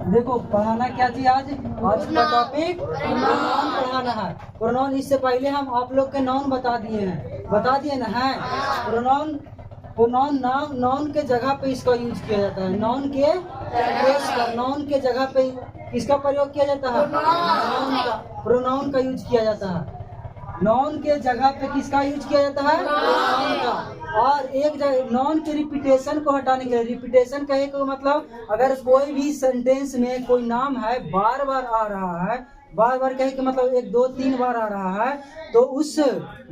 देखो पढ़ाना क्या चीज आज का टॉपिक प्रोनाउन पढ़ाना है। प्रोनाउन इससे पहले हम आप लोग के नाउन बता दिए ना है। प्रोनाउन नाउन के जगह पे इसका यूज किया जाता है। नाउन के जगह पे किसका प्रयोग किया जाता है? प्रोनाउन का यूज किया जाता है। नाउन के जगह पे किसका यूज किया जाता है? प्रोनाउन का। और एक नाउन के रिपीटेशन को हटाने के लिए, रिपीटेशन कहे को मतलब अगर कोई भी सेंटेंस में कोई नाम है बार बार आ रहा है, बार बार कहे कि मतलब 1 2 3 बार आ रहा है, तो उस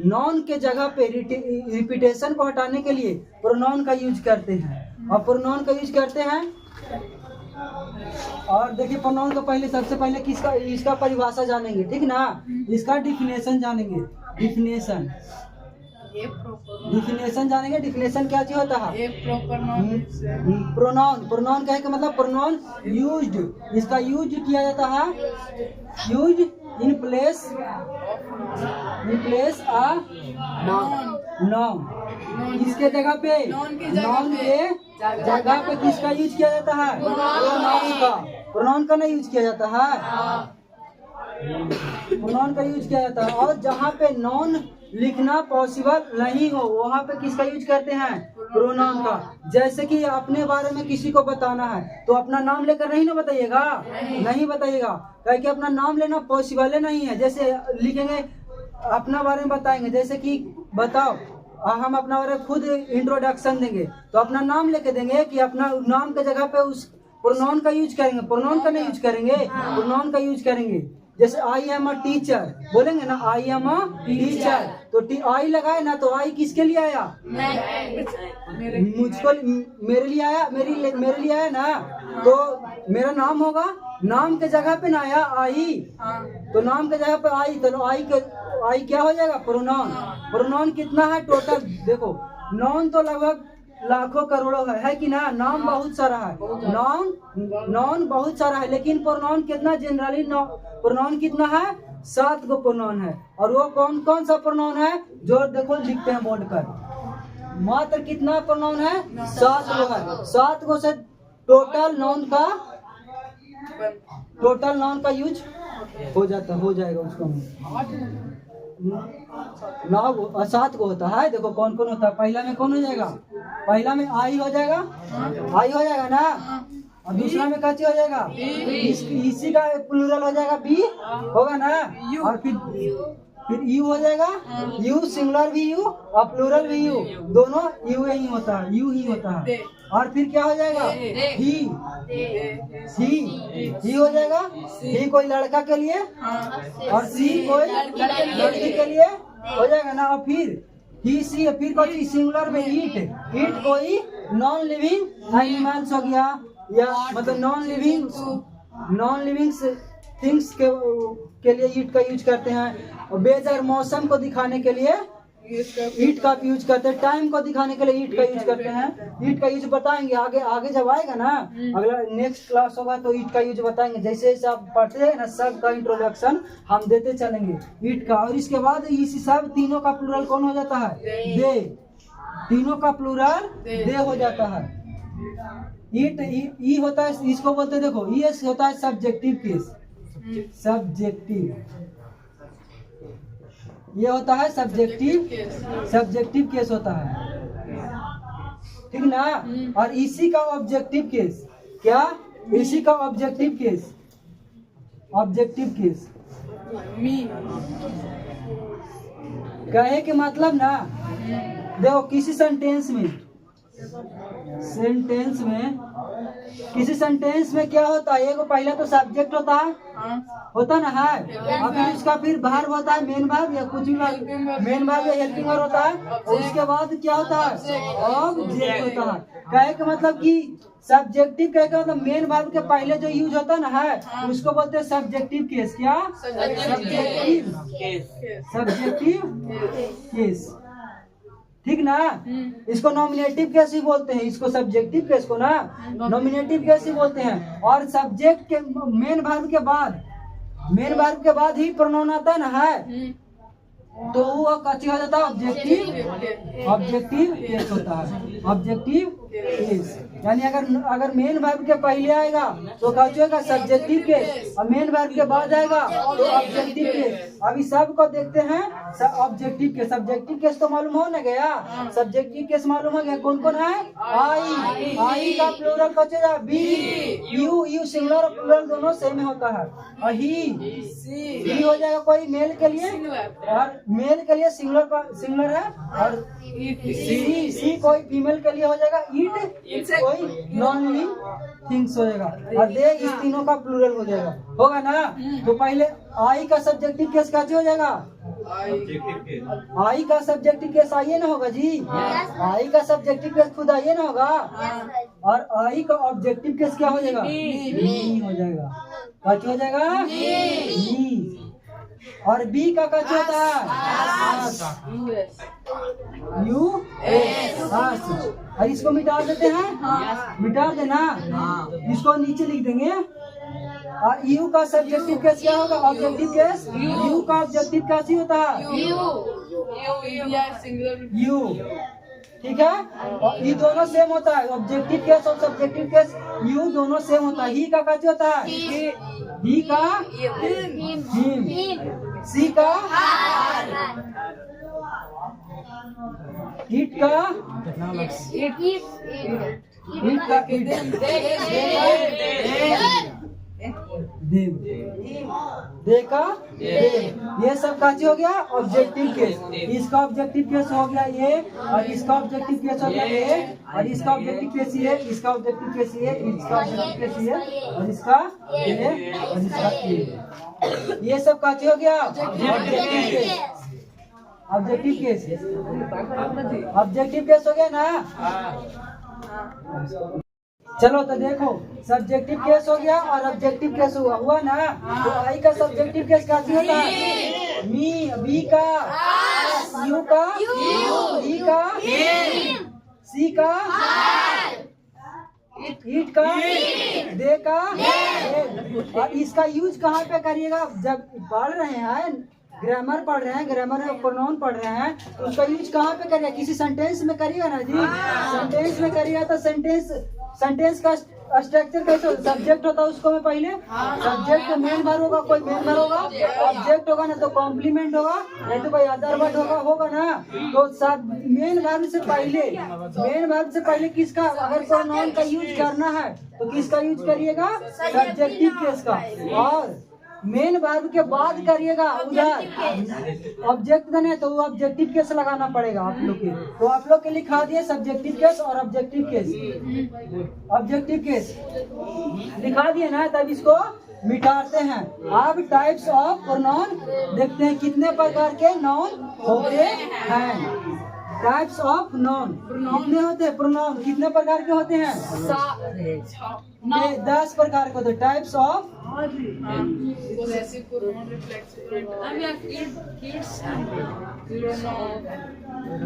नाउन के जगह पे रिपीटेशन को हटाने के लिए प्रोनाउन का यूज करते हैं। और प्रोनाउन का यूज करते हैं। और देखिए प्रोनाउन को पहले सबसे पहले इसका परिभाषा जानेंगे, ठीक ना? इसका डिफिनेशन जानेंगे। डिफिनेशन जानेंगे। डिफिनेशन क्या चीज होता है? प्रोनाउन कहे कि मतलब प्रोनाउन यूज्ड, इसका यूज किया जाता है। Use in place a noun. इसके जगह पे नाउन के जगह पे किसका यूज किया जाता है? प्रोनाउन का नहीं यूज किया जाता है। प्रोनाउन का यूज किया जाता है। और जहाँ पे नाउन लिखना पॉसिबल नहीं हो वहाँ पे किसका यूज करते हैं? प्रोनाउन का। जैसे कि अपने बारे में किसी को बताना है तो अपना नाम लेकर नहीं ना बताइएगा, नहीं बताइएगा, क्योंकि अपना नाम लेना पॉसिबल नहीं है। जैसे लिखेंगे अपना बारे में बताएंगे, जैसे कि बताओ हम अपना बारे में खुद इंट्रोडक्शन देंगे तो अपना नाम लेके देंगे कि अपना नाम के जगह पे उस प्रोनाउन का यूज करेंगे। प्रोनाउन का नहीं यूज करेंगे, प्रोनाउन का यूज करेंगे। जैसे आई एम अ टीचर बोलेंगे ना, आई एम अ टीचर, तो आई लगाए ना तो आई किसके लिए आया? मुझको, मेरे लिए आया, मेरे लिए आया ना, तो मेरा नाम होगा। नाम के जगह पे ना आया आई, तो नाम के जगह पे आई, तो आई क्या हो जाएगा? प्रोनाउन। प्रोनाउन कितना है टोटल? देखो नाउन तो लगभग लाखों करोड़ों है कि ना? नाम बहुत सारा है, नाउन बहुत सारा है, लेकिन प्रोनाउन कितना? जनरली प्रोनाउन कितना है? 7 गो प्रोनाउन है। और वो कौन कौन सा प्रोनाउन है जो देखो लिखते हैं बोर्ड पर? मात्र कितना प्रोनाउन है? 7 गो है। 7 गो से टोटल नाउन का यूज हो जाएगा उसको। 7 गो होता है। देखो कौन कौन होता है। पहला में कौन हो जाएगा? पहला में आई हो जाएगा, आई हो जाएगा ना। और दूसरा में क्या चीज हो जाएगा? इसी का प्लूरल हो जाएगा, बी होगा ना। और फिर यू हो जाएगा, यू सिंगुलर भी यू और प्लूरल भी यू, दोनों यू ही होता है, यू ही होता है। और फिर क्या हो जाएगा? ही हो जाएगा। ही कोई लड़का के लिए और सी कोई लड़की के लिए हो जाएगा ना। और फिर ही सी, फिर कोई सिंगुलर में ईट कोई नॉन लिविंग एनिमल्स हो गया, या मतलब नॉन लिविंग थिंग्स के लिए ईट का यूज करते हैं। और वेदर मौसम को दिखाने के लिए ईट का यूज करते हैं। टाइम को दिखाने के लिए ईट का यूज करते हैं। ईट का यूज बताएंगे आगे जब आएगा ना, अगला नेक्स्ट क्लास होगा तो ईट का यूज बताएंगे। जैसे जैसे आप पढ़ते हैं ना, सब का इंट्रोडक्शन हम देते चलेंगे ईट का। और इसके बाद इसी सब तीनों का प्लूरल कौन हो जाता है? दे। तीनों का प्लूरल दे हो जाता है। ईट ई होता है, इसको बोलते हैं, देखो ये होता है सब्जेक्टिव केस। ये होता है सब्जेक्टिव केस होता है, ठीक ना। और इसी का ऑब्जेक्टिव केस, क्या? इसी का ऑब्जेक्टिव केस कहे के मतलब ना, देखो किसी सेंटेंस में क्या होता है? एगो पहले तो सब्जेक्ट होता ना है। और फिर उसका फिर वर्ब होता है, मेन वर्ब या कुछ भी मेन वर्ब या हेल्पिंग वर्ब होता है। और उसके बाद क्या होता है? ऑब्जेक्ट होता है। कहे के मतलब कि सब्जेक्टिव कहे का मतलब मेन वर्ब के पहले जो यूज होता ना है उसको बोलते हैं सब्जेक्टिव केस। क्या? सब्जेक्टिव केस, ठीक ना। इसको नॉमिनेटिव केस ही बोलते हैं, इसको सब्जेक्टिव केस को ना नॉमिनेटिव केस ही बोलते हैं। और सब्जेक्ट के मेन वर्ब के बाद ही प्रोनाउन आता ना है, तो वो कच्ची हो जाता है ऑब्जेक्टिव केस होता है। Objective case. यानी अगर मेन वर्ब के पहले आएगा तो क्या होगा सब्जेक्टिव केस, और मेन वर्ब के बाद आएगा तो ऑब्जेक्टिव केस। अभी सब को देखते हैं ऑब्जेक्टिव केस। सब्जेक्टिव केस तो मालूम हो ना गया, सब्जेक्टिव केस मालूम हो गया कौन कौन है। आई का प्लूरल क्या होगा बी, यू सिंगुलर और प्लूरल दोनों सेम होता है। और ही हो जाएगा कोई मेल के लिए, और मेल के लिए सिंगुलर है, और सी कोई फीमेल के लिए हो जाएगा, इट कोई नॉन लिविंग थिंग्स हो जाएगा, और दे इस तीनों का प्लूरल हो जाएगा। होगा ना। तो पहले आई का सब्जेक्टिव केस क्या हो जाएगा, आई का सब्जेक्टिव केस आइए ना होगा जी, आई का सब्जेक्टिव केस खुद आइए ना होगा, और आई का ऑब्जेक्टिव केस क्या हो जाएगा मी हो जाएगा। क्या हो जाएगा मी। और बी का क्या होता है यू एस। और इसको मिटा देते हैं, मिटा देना, इसको नीचे लिख देंगे। और यू का सब्जेक्टिव केस क्या होगा ऑब्जेक्टिव केस, यू का ऑब्जेक्टिव कैसी होता है यू, ठीक है। और ये दोनों सेम होता है, ऑब्जेक्टिव केस और सब्जेक्टिव केस यू दोनों सेम होता है। ही का कैसे होता है ही का हिम, सी का इट का देखा ये सब काची हो गया ऑब्जेक्टिव केस। इसका ऑब्जेक्टिव केस हो गया ये, और इसका ऑब्जेक्टिव केस हो गया ये, और इसका ऑब्जेक्टिव केस ये, इसका ऑब्जेक्टिव केस ये, इसका ऑब्जेक्टिव केस ये, और इसका ये, और इसका ये सब काची हो गया objective case. Objective case objective case हो गया ना। चलो तो देखो सब्जेक्टिव केस हो गया और ऑब्जेक्टिव केस हुआ ना। तो आई का सब्जेक्टिव केस क्या होता है मी, बी का यू का, ई का सी का, इट का, दे का। और इसका यूज कहाँ पे करिएगा जब पढ़ रहे हैं, ग्रामर पढ़ रहे हैं, ग्रामर में प्रोनाउन पढ़ रहे हैं, तो उसका यूज कहाँ पे करिएगा किसी सेंटेंस में करिएगा ना जी। सेंटेंस में करिएगा तो सेंटेंस का स्ट्रक्चर कैसे होता है, सब्जेक्ट होता है उसको में पहले सब्जेक्ट का मेन वर्ब होगा, कोई मेन वर्ब होगा, ऑब्जेक्ट होगा ना तो कॉम्प्लीमेंट होगा, नहीं तो कोई अदर वर्ड होगा ना। तो सब मेन वर्ब से पहले किसका अगर प्रोनाउन का यूज करना है तो किसका यूज करिएगा सब्जेक्टिव केस का, और मेन वर्ब के बाद करिएगा उधर ऑब्जेक्ट देने तो ऑब्जेक्टिव केस लगाना पड़ेगा आप लोग के। तो आप लोग के लिखा दिए सब्जेक्टिव केस और ऑब्जेक्टिव केस। ऑब्जेक्टिव केस लिखा दिए ना, तब इसको मिटाते हैं। अब टाइप्स ऑफ प्रोनाउन देखते हैं कितने प्रकार के नाउन होते हैं। टाइप्स ऑफ नाउन कितने होते हैं, प्रोनाउन कितने प्रकार के होते हैं 10 प्रकार के होते हैं। Types of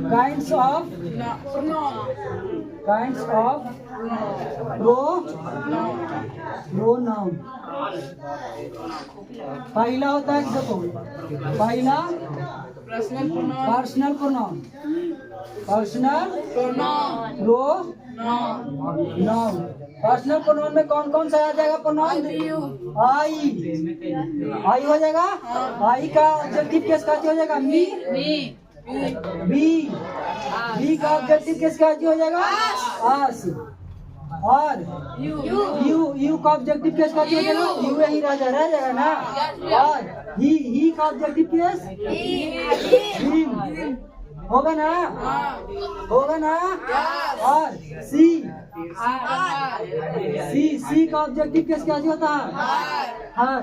kinds of pronoun. पहला होता है देखो, पहला personal pronoun, personal pronoun. Personal pronoun में कौन कौन सा आ जाएगा प्रोनाउन, आई हो जाएगा। आई का ऑब्जेक्टिव केस क्या हो जाएगा मी, बी का ऑब्जेक्टिव केस क्या हो जाएगा आस, और यू का ऑब्जेक्टिव केस क्या हो जाएगा यू ही रह जाएगा ना। और ही का ऑब्जेक्टिव केस हिम होगा ना। और सी का ऑब्जेक्टिव केस क्या होता है हर।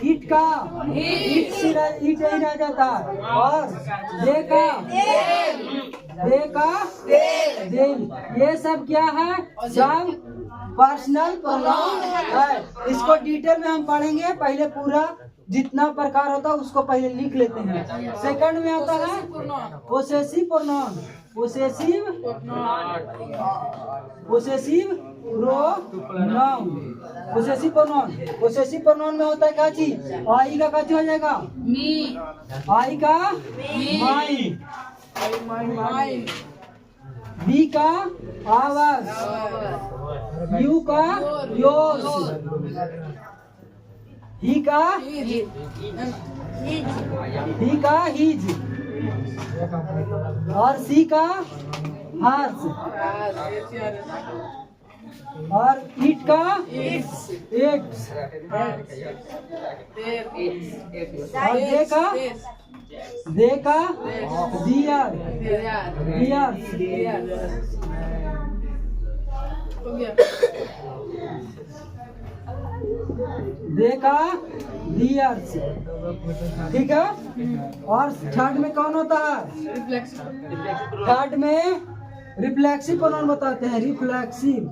ईट का ईट ही रह जाता है। और दे का दिल। ये सब क्या है, सब पर्सनल प्रोनाउन है। इसको डिटेल में हम पढ़ेंगे, पहले पूरा जितना प्रकार होता है उसको पहले लिख लेते हैं। सेकंड में आता है possessive pronoun, possessive pronoun. Possessive pronoun में होता है क्या चीज, आई का क्या हो जाएगा मी, आई का माइन, बी का आवर्स, यू का योर्स, ही का हिज, और सी का हर्स, और इट का इट्स, और दे का दियर, दे का दियर्स। ठीक है। और थर्ड में कौन होता है? थर्ड में रिफ्लेक्सिव प्रोनाउन बताते हैं। Reflexive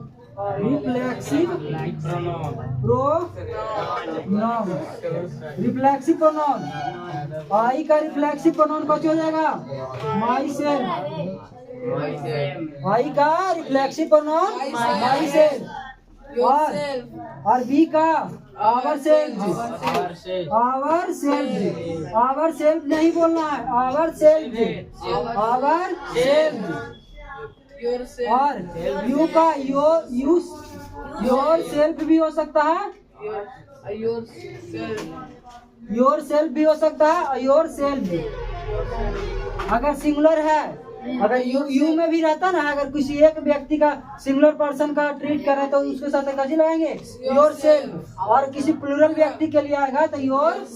pronoun, reflexive pronoun. I का रिफ्लेक्सिव प्रोनाउन कौन हो जाएगा? My self. आई का रिफ्लेक्सिव प्रोनाउन माई सेल्फ। और बी का आवर सेल्फ, आवर सेल्फ नहीं बोलना है, आवर सेल्फ। और यू का योर सेल्फ भी हो सकता है, योर सेल्फ भी हो सकता है, योर सेल्फ अगर सिंगुलर है। अगर यू में भी रहता ना, अगर किसी एक व्यक्ति का सिंगुलर पर्सन का ट्रीट कर रहे हैं तो उसके साथ कैसे लगाएंगे? Your self. और किसी प्लूरल व्यक्ति के लिए आएगा तो योर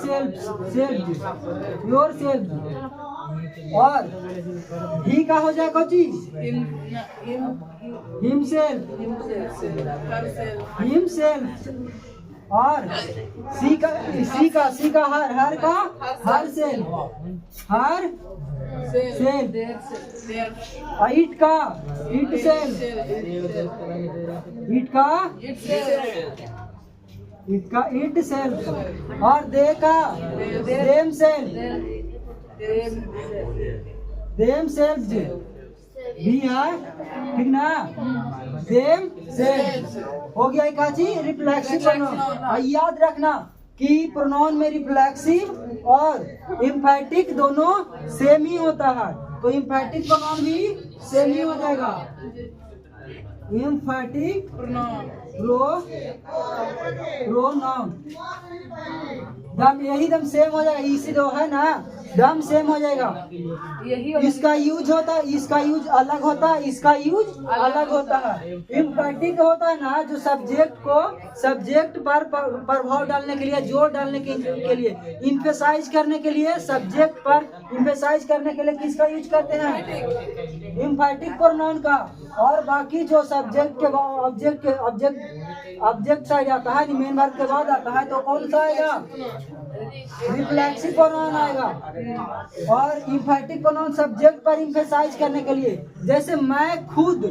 सेल्फ। और ही का हो जाएगा चीज हिमसेल्फ। और सी का हर का हर सेल्फ, इट का इट सेल्फ, इट सेल्फ। और दे का देम सेल्फ भी है। ठीक ना? देम सेल्फ हो गया। एक चीज रिफ्लेक्सिव प्रोनाउन। याद रखना कि प्रोनाउन में रिफ्लेक्सिव और इम्फेटिक दोनों सेम ही होता है, तो इम्फेटिक प्रोनाउन भी सेम ही हो जाएगा। इम्फेटिक प्रोनाउन दम यही दम सेम हो जाएगा। इसी दो है ना, दम सेम हो जाएगा। इसका यूज होता है, इसका यूज अलग होता है, इसका यूज अलग होता है। इम्फेटिक होता है ना, जो सब्जेक्ट पर प्रभाव डालने के लिए, जोर डालने के लिए, इम्फेसाइज करने के लिए, सब्जेक्ट पर इम्फेसाइज करने के लिए किसका यूज करते हैं? इम्फेटिक प्रोनाउन का। और बाकी जो सब्जेक्ट के ऑब्जेक्ट साइड आता है, मेन वर्ब के बाद आता है, तो कौन सा आएगा? रिफ्लेक्सिव प्रोनाउन आएगा। और इम्फेटिक प्रोनाउन सब्जेक्ट पर इम्फेसाइज करने के लिए, जैसे मैं खुद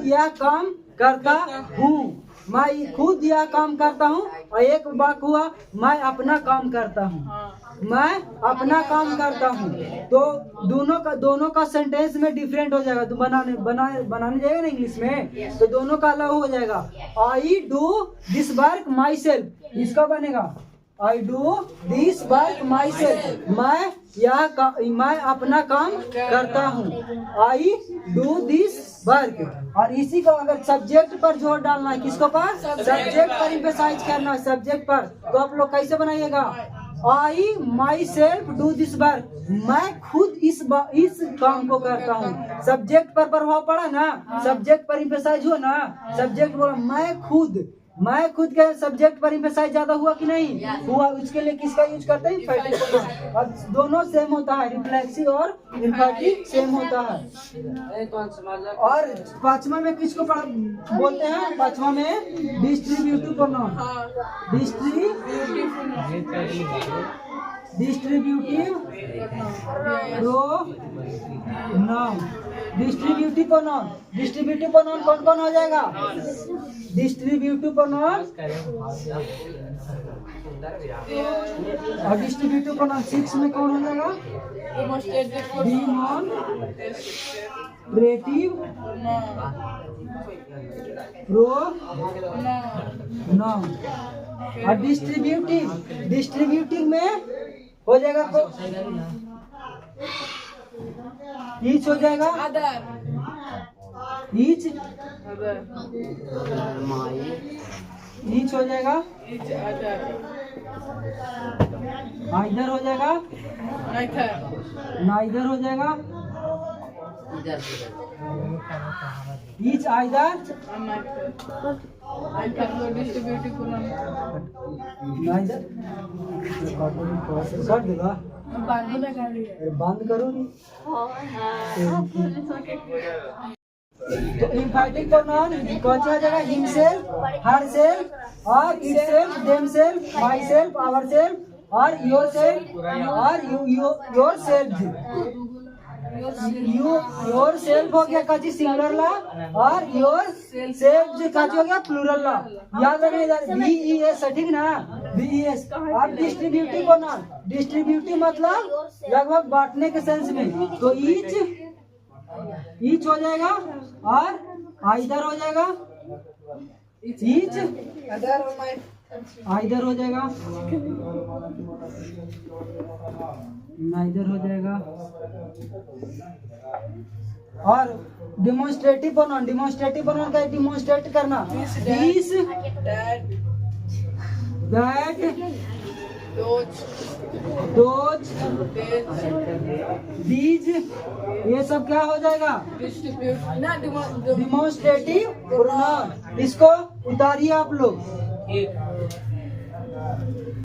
यह काम करता हूँ, मैं खुद यह काम करता हूँ। और एक वाक्य हुआ मैं अपना काम करता हूँ, मैं अपना काम करता हूँ। तो दोनों का सेंटेंस में डिफरेंट हो जाएगा। तो बनाने जाएगा ना इंग्लिश में, तो दोनों का अलग हो जाएगा। I do this work my self, इसका बनेगा I do this work my self, मैं अपना काम करता हूँ। I do this work. और इसी को अगर सब्जेक्ट पर जोर डालना है, किसको पर? सब्जेक्ट पर इम्फेसाइज करना है, सब्जेक्ट पर। तो आप लोग कैसे बनाइएगा? I myself do this work, मैं खुद इस काम को करता हूँ। सब्जेक्ट पर प्रभाव पड़ा ना, सब्जेक्ट पर इम्फेसाइज हुआ ना, सब्जेक्ट बोला मैं खुद के सब्जेक्ट पर इम्फेसाइज ज्यादा हुआ कि नहीं हुआ, उसके लिए किसका यूज करते हैं? Emphatic pronoun. अब दोनों सेम होता है, रिफ्लेक्सिव और इम्फेटिक सेम होता है। और पांचवा में किसको बोलते हैं? पांचवा में डिस्ट्रीब्यूटिव प्रोनाउन। डिस्ट्रीब्यूटिव प्रोनाउन कौन कौन हो जाएगा? डिस्ट्रीब्यूटिव प्रोनाउन और डिस्ट्रीब्यूटिव प्रोनाउन 6 में कौन हो जाएगा? Demonstrative pronoun. और डिस्ट्रीब्यूटिव में हो जाएगा ईच हो जाएगा, ईच ईच हो जाएगा, आइदर हो जाएगा, नाइदर हो जाएगा, ईच आइदर, नाइदर कर देगा, बंद करो नहीं। तो इम्फैटिक प्रोनाउन कौन सा आ जाएगा? हिमसेल्फ, हरसेल्फ और इटसेल्फ, देमसेल्फ, माईसेल्फ, आवरसेल्फ और योरसेल्फ और योरसेल्फ। योरसेल्फ हो गया काची सिंगुलर ला और योरसेल्फ काची हो गया प्लूरल ला। याद रखना इधर VES ठीक ना, VES। और डिस्ट्रीब्यूटिव प्रोनाउन, डिस्ट्रीब्यूटिव मतलब लगभग बांटने के सेंस में, तो ईच हो जाएगा और आइदर हो जाएगा, ईच आइदर हो जाएगा, नाइदर हो जाएगा। और डिमोन्स्ट्रेटिव प्रोनाउन, डिमोन्स्ट्रेटिव प्रोनाउन का डिमोन्स्ट्रेट करना, दिस, दैट, दोज, दीज, ये सब क्या हो जाएगा? Demonstrative pronoun. इसको उतारिए आप लोग।